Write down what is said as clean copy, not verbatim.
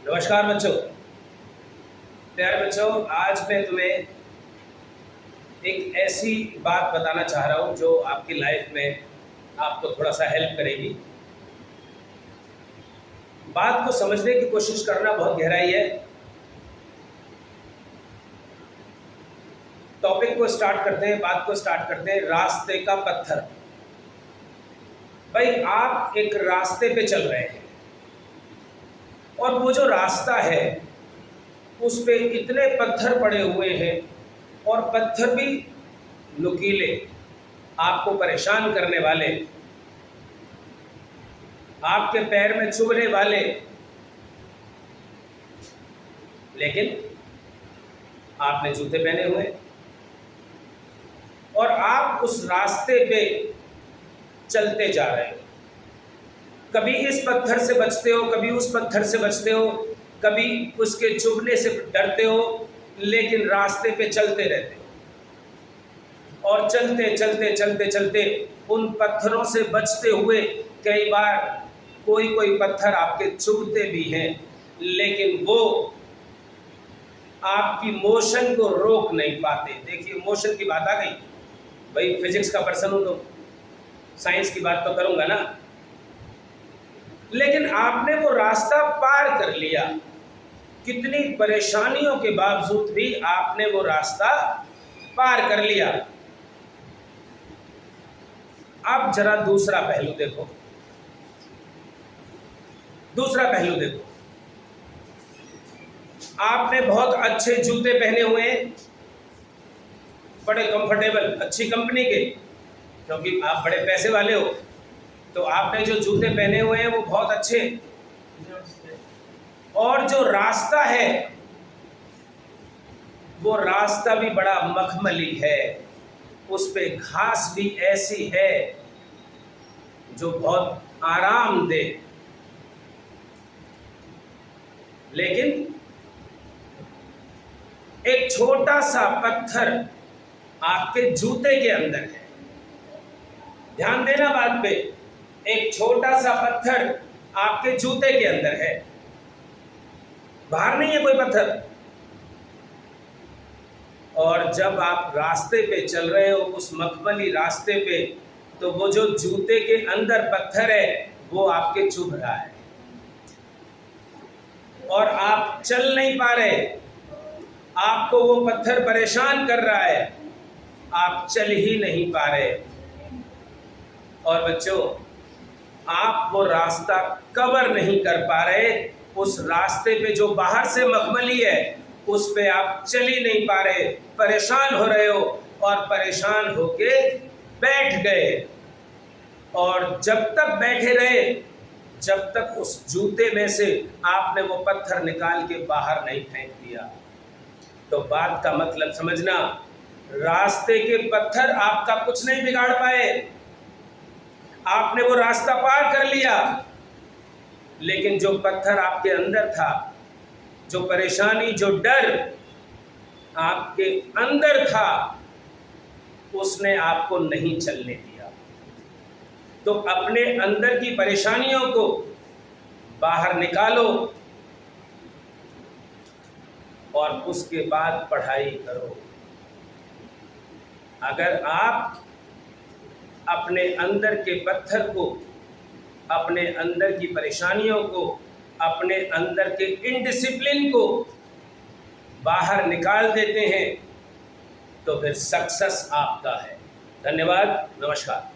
नमस्कार बच्चों। प्यारे बच्चों, आज मैं तुम्हें एक ऐसी बात बताना चाह रहा हूँ जो आपकी लाइफ में आपको थोड़ा सा हेल्प करेगी। बात को समझने की कोशिश करना, बहुत गहराई है। टॉपिक को स्टार्ट करते हैं, बात को स्टार्ट करते हैं। रास्ते का पत्थर। भाई, आप एक रास्ते पे चल रहे हैं और वो जो रास्ता है उस पे इतने पत्थर पड़े हुए हैं और पत्थर भी नुकीले, आपको परेशान करने वाले, आपके पैर में चुभने वाले। लेकिन आपने जूते पहने हुए और आप उस रास्ते पे चलते जा रहे हो। कभी इस पत्थर से बचते हो, कभी उस पत्थर से बचते हो, कभी उसके चुभने से डरते हो, लेकिन रास्ते पे चलते रहते हो। और चलते चलते चलते चलते उन पत्थरों से बचते हुए कई बार कोई पत्थर आपके चुभते भी हैं, लेकिन वो आपकी मोशन को रोक नहीं पाते। देखिए, मोशन की बात आ गई। भाई, फिजिक्स का पर्सन हूं तो साइंस की बात तो करूंगा ना। लेकिन आपने वो रास्ता पार कर लिया, कितनी परेशानियों के बावजूद भी आपने वो रास्ता पार कर लिया। अब जरा दूसरा पहलू देखो, दूसरा पहलू देखो। आपने बहुत अच्छे जूते पहने हुए हैं, बड़े कंफर्टेबल, अच्छी कंपनी के, क्योंकि आप बड़े पैसे वाले हो। तो आपने जो जूते पहने हुए हैं वो बहुत अच्छे, और जो रास्ता है वो रास्ता भी बड़ा मखमली है। उस पे घास भी ऐसी है जो बहुत आराम दे। लेकिन एक छोटा सा पत्थर आपके जूते के अंदर है। ध्यान देना बात पे। एक छोटा सा पत्थर आपके जूते के अंदर है, बाहर नहीं है कोई पत्थर। और जब आप रास्ते पे चल रहे हो, उस मखमली रास्ते पे, तो वो जो जूते के अंदर पत्थर है वो आपके चुभ रहा है और आप चल नहीं पा रहे। आपको वो पत्थर परेशान कर रहा है, आप चल ही नहीं पा रहे। और बच्चों, आप वो रास्ता कवर नहीं कर पा रहे। उस रास्ते पे जो बाहर से मखमली है उस पे आप चल ही नहीं पा रहे, परेशान हो रहे हो और परेशान होके बैठ गए। और जब तक बैठे रहे, जब तक उस जूते में से आपने वो पत्थर निकाल के बाहर नहीं फेंक दिया। तो बात का मतलब समझना, रास्ते के पत्थर आपका कुछ नहीं बिगाड़ पाए। आपने वो रास्ता पार कर लिया, लेकिन जो पत्थर आपके अंदर था, जो परेशानी, जो डर आपके अंदर था, उसने आपको नहीं चलने दिया। तो अपने अंदर की परेशानियों को बाहर निकालो और उसके बाद पढ़ाई करो। अगर आप अपने अंदर के पत्थर को, अपने अंदर की परेशानियों को, अपने अंदर के इनडिसिप्लिन को बाहर निकाल देते हैं, तो फिर सक्सेस आपका है। धन्यवाद, नमस्कार।